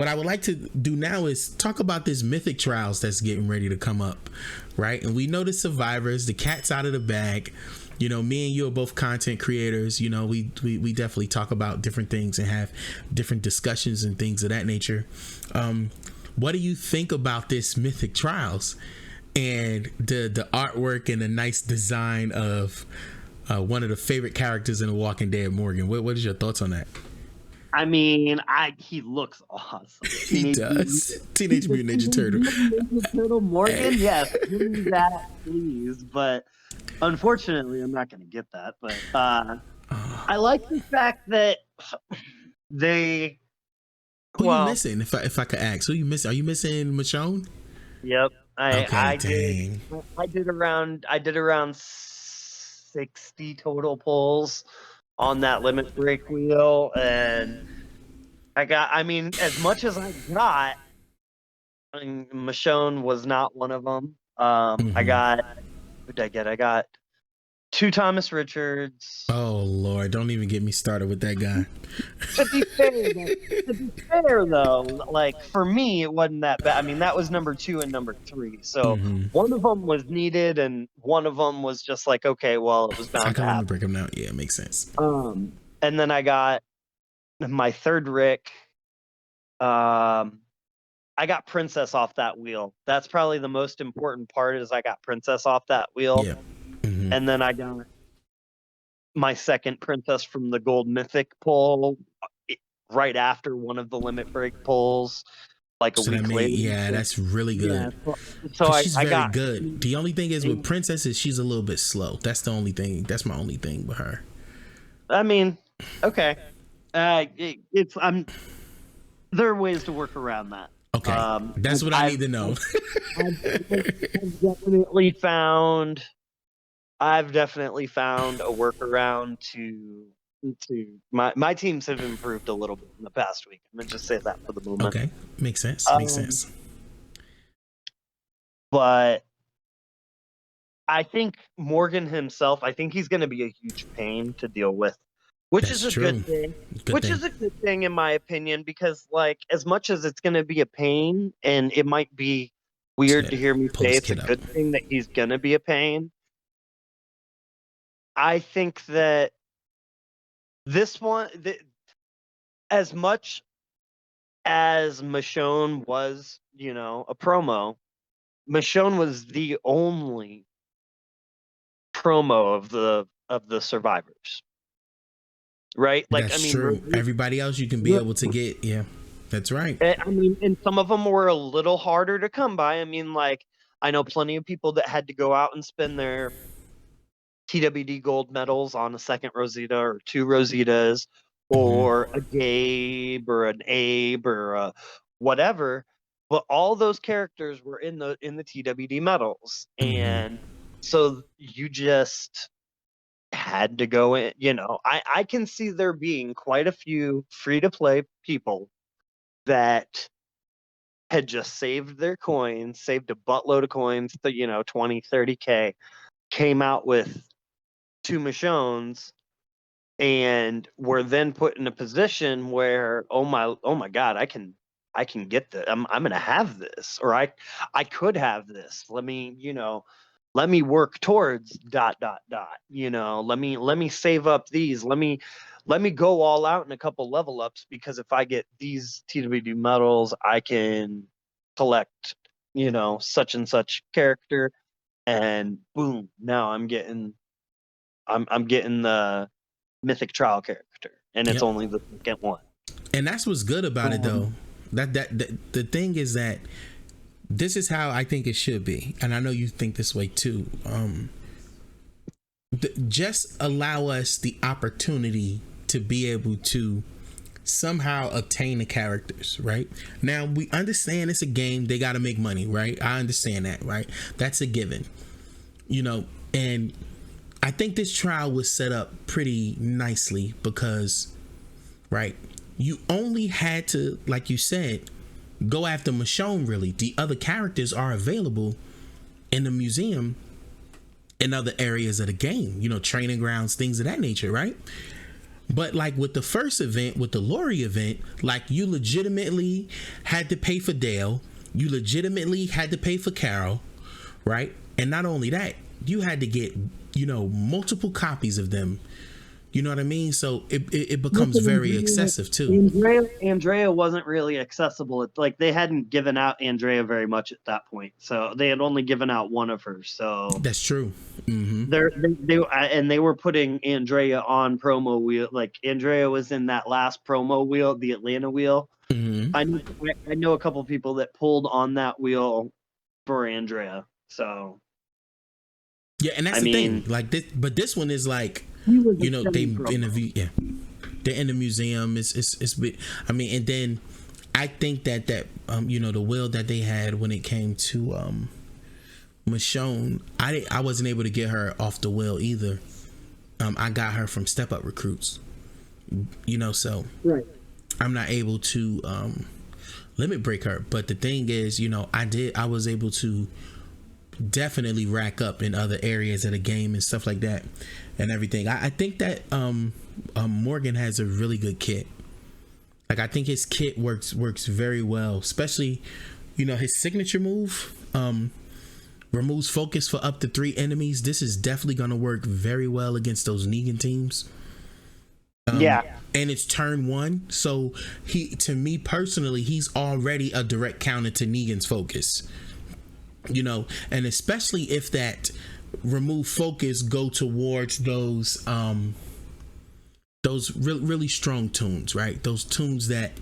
what I would like to do now is talk about this Mythic Trials that's getting ready to come up, right? And we know the survivors, the cat's out of the bag. You know, me and you are both content creators. You know, we definitely talk about different things and have different discussions and things of that nature. What do you think about this Mythic Trials and the artwork and the nice design of one of the favorite characters in The Walking Dead, Morgan? What is your thoughts on that? I mean, he looks awesome. He does. Teenage Mutant Ninja Turtle. Ninja Turtle Morgan, yes, give me that, please. But unfortunately, I'm not going to get that. But I like the fact that they. Who you missing? If I could ask, who you missing? Are you missing Michonne? Yep. I did around 60 total pulls on that limit break wheel, and I mean, as much as I got, Michonne was not one of them. I got, who did I get? I got 2 Thomas Richards. Oh Lord, don't even get me started with that guy. To be fair though, like for me, it wasn't that bad. I mean, that was number 2 and number 3. So one of them was needed, and one of them was just like, okay, well, it was bound to happen. Break them out. Yeah, it makes sense. And then I got my third Rick. I got Princess off that wheel. That's probably the most important part. Is I got Princess off that wheel. Yeah. And then I got my second Princess from the Gold Mythic pull right after one of the limit break pulls, like a week later. Yeah, that's really good. Yeah, so she's very good. The only thing is with Princess is she's a little bit slow. That's the only thing. That's my only thing with her. I mean, okay. There are ways to work around that. Okay, that's what I need to know. I've definitely found a workaround to my teams have improved a little bit in the past week. I'm gonna just say that for the moment. Okay, makes sense. Makes sense. But I think Morgan himself, I think he's going to be a huge pain to deal with, which is a good thing. Is a good thing in my opinion, because like as much as it's going to be a pain, and it might be weird to hear me say it's a good thing that he's going to be a pain. I think that this one, as much as Michonne was, you know, a promo, Michonne was the only promo of the survivors, right? Like, that's I mean, true. Everybody else you can be able to get. Yeah, that's right. I mean, and some of them were a little harder to come by. I mean, like, I know plenty of people that had to go out and spend their TWD gold medals on a second Rosita or 2 Rositas, or a Gabe or an Abe or a whatever. But all those characters were in the TWD medals, and so you just had to go in. You know, I can see there being quite a few free-to-play people that had just saved their coins, saved a buttload of coins, 20, 30K, came out with 2 Michonnes, and were then put in a position where, oh my God, I can get this. I'm gonna have this, or I could have this. Let me work towards ... You know, let me save up these. Let me go all out in a couple level ups, because if I get these TWD medals, I can collect, you know, such and such character, and boom, now I'm getting the Mythic Trial character, and it's only the second one. And that's what's good about it, though. That the thing is that this is how I think it should be, and I know you think this way too. Just allow us the opportunity to be able to somehow obtain the characters, right? Now, we understand it's a game, they got to make money, right? I understand that, right? That's a given, you know. And I think this trial was set up pretty nicely because, right, you only had to, like you said, go after Michonne, really. The other characters are available in the museum in other areas of the game, you know, training grounds, things of that nature, right? But like with the first event, with the Lori event, like you legitimately had to pay for Dale, you legitimately had to pay for Carol, right? And not only that, you had to get, multiple copies of them. You know what I mean? So it becomes very excessive too. Andrea wasn't really accessible. It's like they hadn't given out Andrea very much at that point, so they had only given out one of her. So That's true. they were putting Andrea on promo wheel. Like Andrea was in that last promo wheel, the Atlanta wheel. I know a couple people that pulled on that wheel for Andrea. So yeah, and that's the thing. Like this, but this one is like, they interview. Yeah, they're in the museum. It's. I mean, and then I think that the will that they had when it came to Michonne, I wasn't able to get her off the will either. I got her from Step Up Recruits. So right. I'm not able to limit break her. But the thing is, I was able to definitely rack up in other areas of the game and stuff like that and everything. I think that Morgan has a really good kit. Like I think his kit works very well, especially his signature move removes focus for up to 3 enemies. This is definitely going to work very well against those Negan teams. And it's turn 1, so to me personally, he's already a direct counter to Negan's focus. And especially if that remove focus go towards those really strong tunes, right? Those tunes that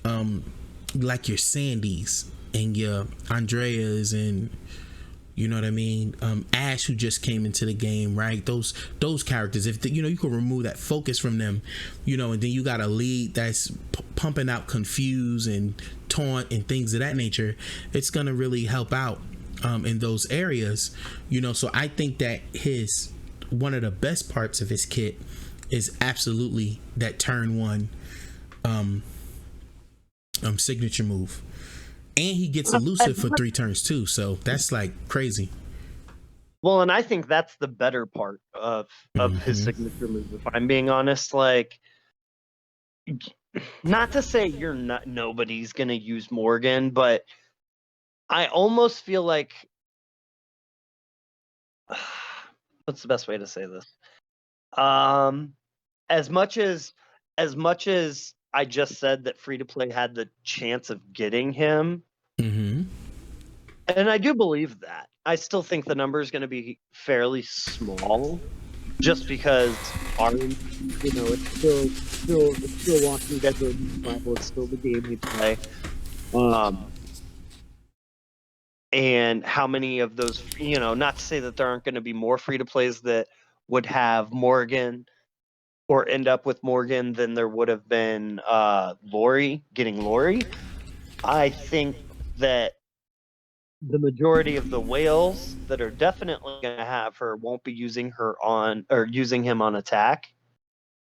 like your Sandys and your Andreas and you know what I mean, Ash, who just came into the game, right? Those characters, if you can remove that focus from them, and then you got a lead that's pumping out Confuse and Taunt and things of that nature, it's gonna really help out in those areas. So I think that one of the best parts of his kit is absolutely that turn 1 signature move. And he gets elusive for 3 turns too, so that's like crazy. Well, and I think that's the better part of his signature move. If I'm being honest, like, not to say nobody's gonna use Morgan, but I almost feel like, what's the best way to say this? As much as I just said that free to play had the chance of getting him, and I do believe that, I still think the number is going to be fairly small, just because it's still Walking Dead Survival. It's still the game we play. And how many of those, not to say that there aren't going to be more free to plays that would have Morgan or end up with Morgan than there would have been getting Lori. I think that the majority of the whales that are definitely going to have her won't be using him on attack.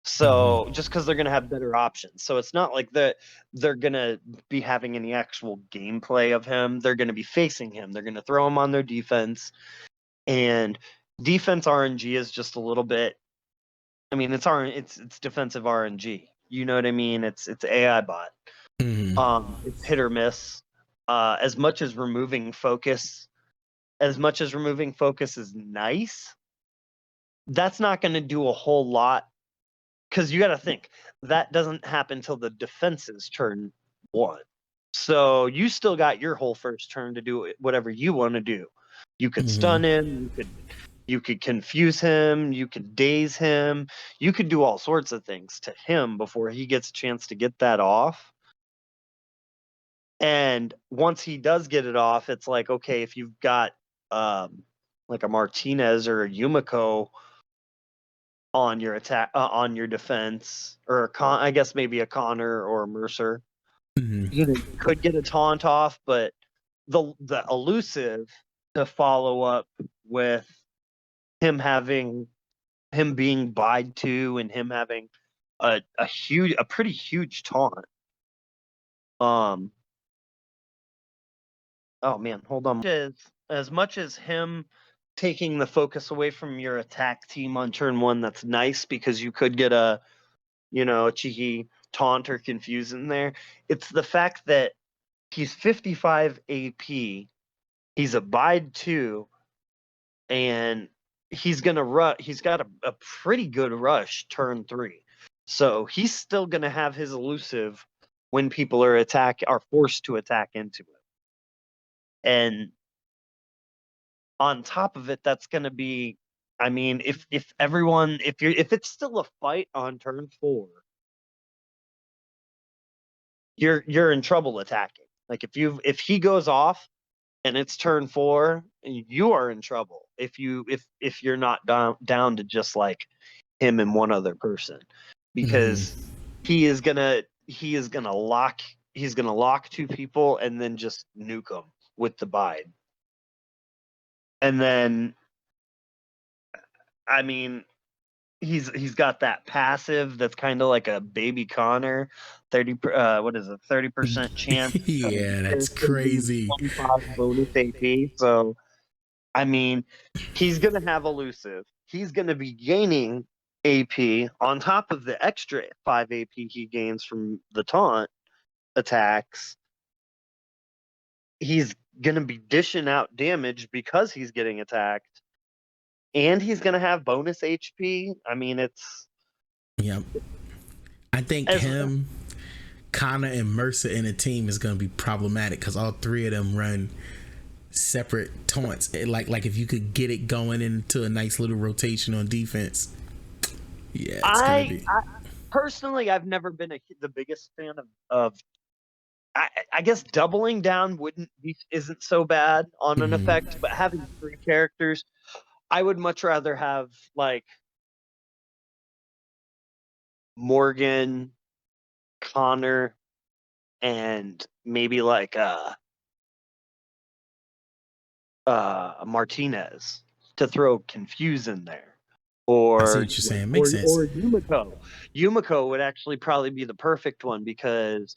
So just because they're going to have better options. So it's not like they're going to be having any actual gameplay of him. They're going to be facing him. They're going to throw him on their defense. And defense RNG is just a little bit, I mean, it's defensive RNG. You know what I mean? It's AI bot. It's hit or miss. As much as removing focus is nice, that's not going to do a whole lot, because you got to think that doesn't happen till the defense's turn 1. So you still got your whole first turn to do whatever you want to do. You could stun him. You could confuse him. You could daze him. You could do all sorts of things to him before he gets a chance to get that off. And once he does get it off, it's like, okay, if you've got like a Martinez or a Yumiko on your attack, on your defense, or I guess maybe a Connor or a Mercer, you could get a taunt off, but the elusive to follow up with him being bide to and him having a pretty huge taunt. Oh man, hold on. As much as him taking the focus away from your attack team on turn 1, that's nice, because you could get a a cheeky taunt or confuse in there. It's the fact that he's 55 AP, he's abide 2, and he's got a pretty good rush turn 3. So he's still gonna have his elusive when people are forced to attack into it. And on top of it, that's gonna be, I mean, if it's still a fight on turn 4, you're in trouble attacking. Like if he goes off and it's turn 4, you are in trouble if you're not down to just like him and one other person, because he's gonna lock 2 people and then just nuke them with the bide. And then, I mean, he's got that passive that's kind of like a baby Connor, 30% chance. Yeah, that's crazy. 25 bonus AP. So I mean, he's gonna have elusive. He's gonna be gaining AP on top of the extra 5 AP he gains from the taunt attacks. He's gonna be dishing out damage because he's getting attacked, and he's gonna have bonus HP. I mean, it's Yep. I think him, Connor, and Mercer in a team is going to be problematic because all 3 of them run separate taunts. Like if you could get it going into a nice little rotation on defense. Yeah, it's gonna be. Personally, I've never been the biggest fan of. I guess doubling down isn't so bad on an effect, but having 3 characters, I would much rather have like Morgan, Connor, and maybe like Martinez to throw Confuse in there. Or I see what you're saying. Makes sense. Or Yumiko. Yumiko would actually probably be the perfect one because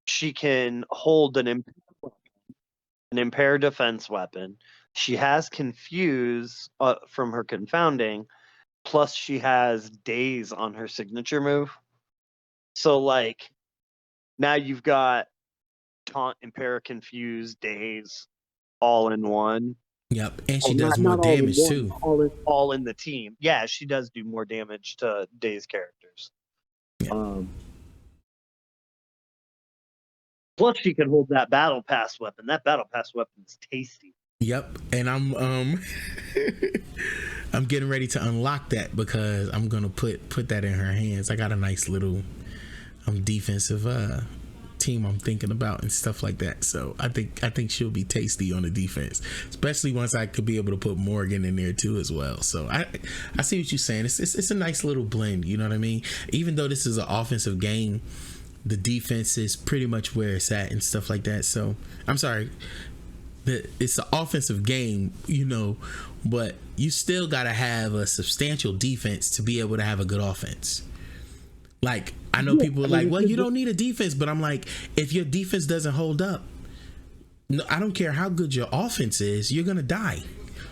she can hold an impair defense weapon. She has Confuse from her confounding, plus she has Daze on her signature move. So like now you've got taunt, impair, confuse, Daze all in one. Yep, and she does more damage too. All in the team. Yeah, she does do more damage to Daze characters. Yep. Plus, she can hold that battle pass weapon. That battle pass weapon is tasty. Yep, and I'm I'm getting ready to unlock that because I'm gonna put that in her hands. I got a nice little defensive team I'm thinking about and stuff like that. So I think she'll be tasty on the defense, especially once I could be able to put Morgan in there too as well. So I see what you're saying. It's a nice little blend. You know what I mean? Even though this is an offensive game, the defense is pretty much where it's at and stuff like that. So I'm sorry. It's an offensive game, but you still got to have a substantial defense to be able to have a good offense. Like, I know people are like, well, you don't need a defense, but I'm like, if your defense doesn't hold up, no, I don't care how good your offense is, you're going to die.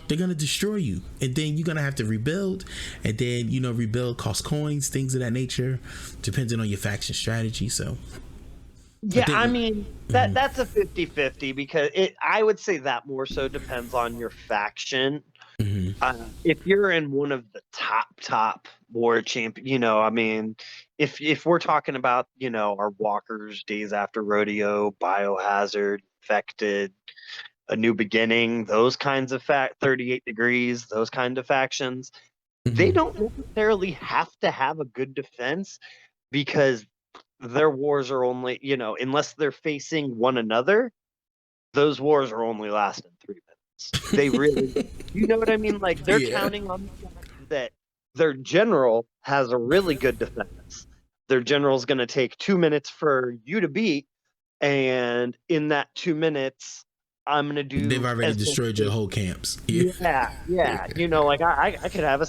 They're going to destroy you. And then you're going to have to rebuild. And then, rebuild costs coins, things of that nature, depending on your faction strategy. So, yeah, I mean, that's a 50-50 because I would say that more so depends on your faction. If you're in one of the top war champion, I mean, if we're talking about, our walkers, Days After Rodeo, Biohazard, Infected, A New Beginning, those kinds of 38 Degrees, those kind of factions, they don't necessarily have to have a good defense because their wars are only, unless they're facing one another, those wars are only lasting 3 minutes. They really, you know what I mean? Like they're counting on the fact that their general has a really good defense. Their general's going to take 2 minutes for you to beat, and in that 2 minutes, I'm going to do. They've already destroyed your whole camps. Yeah. Like I could have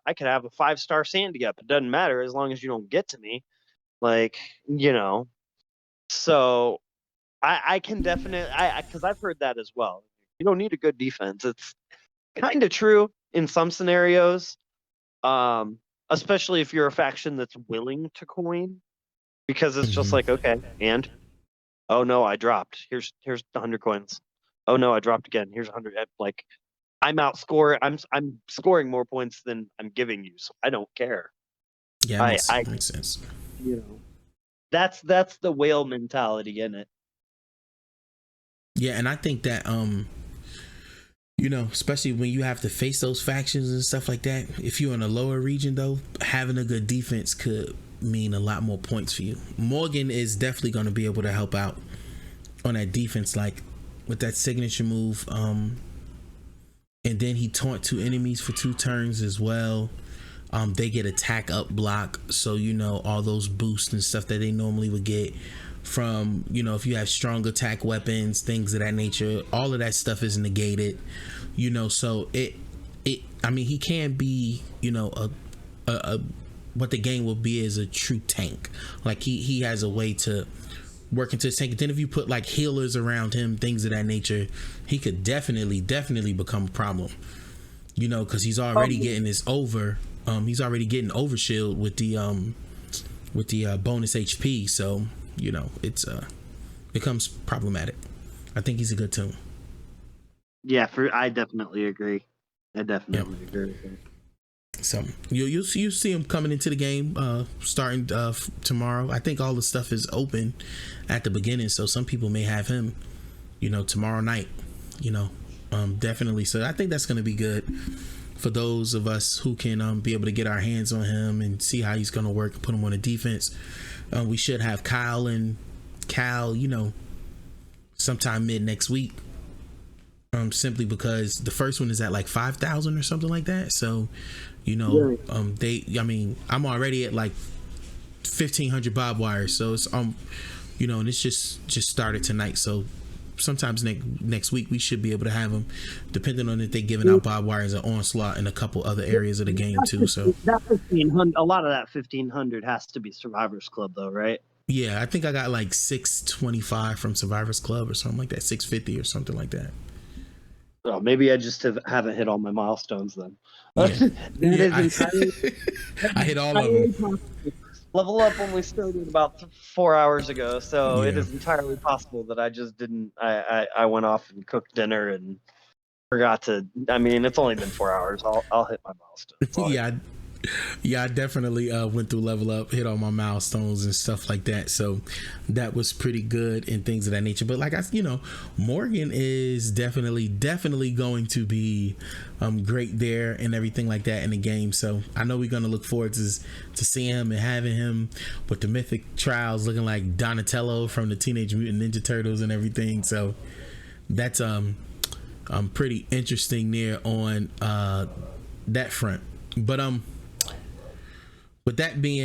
I could have a 5-star Sandy up. It doesn't matter as long as you don't get to me. Like, so I can definitely, because I've heard that as well. You don't need a good defense. It's kind of true in some scenarios. especially if you're a faction that's willing to coin, because it's just Mhm. like, okay, and oh no, I dropped. Here's 100 coins. Oh no, I dropped again. Here's 100. Like, I'm scoring more points than I'm giving you, so I don't care. Yeah, it I makes sense. you know, that's the whale mentality in it. Yeah, and I think that you know, especially when you have to face those factions and stuff like that, if you're in a lower region though, having a good defense could mean a lot more points for you. Morgan is definitely going to be able to help out on that defense, like with that signature move. And then he taunt two enemies for 2 turns as well. They get attack up block, so you know all those boosts and stuff that they normally would get from, you know, if you have strong attack weapons, things of that nature, all of that stuff is negated, you know. So it I mean, he can be, you know, a what the game will be is a true tank. Like he has a way to work into his tank. And then if you put like healers around him, things of that nature, he could definitely become a problem, you know, because he's already getting this over. He's already getting overshield with the bonus HP. So you know it's becomes problematic. I think he's a good toon. Yeah, I definitely agree. I Yeah. definitely agree. So you see him coming into the game starting tomorrow. I think all the stuff is open at the beginning, so some people may have him, you know, tomorrow night. You know, definitely. So I think that's going to be good for those of us who can be able to get our hands on him and see how he's going to work and put him on a defense. We should have Kyle and Cal, you know, sometime mid next week. Simply because the first one is at like 5,000 or something like that. So, you know, I mean, I'm already at like 1,500 bob wires. So it's you know, and it's just started tonight. So sometimes next week we should be able to have them, depending on if they're giving out bob wires or onslaught in a couple other areas of the game too. So that 1,500, a lot of that 1,500 has to be Survivors Club though, right? yeah, I think I got like 625 from Survivors Club or something like that, 650 or something like that. Oh, maybe I just haven't hit all my milestones then. Yeah, I hit all of them. Level Up only started about 4 hours ago, so it Yeah. is entirely possible that I just didn't. I went off and cooked dinner and forgot to. I mean, it's only been 4 hours. I'll hit my milestones. Yeah, I definitely went through Level Up, hit all my milestones and stuff like that. So that was pretty good and things of that nature. But like you know, Morgan is definitely going to be great there and everything like that in the game. So I know we're gonna look forward to seeing him and having him with the Mythic Trials looking like Donatello from the Teenage Mutant Ninja Turtles and everything. So that's pretty interesting there on that front. But with that being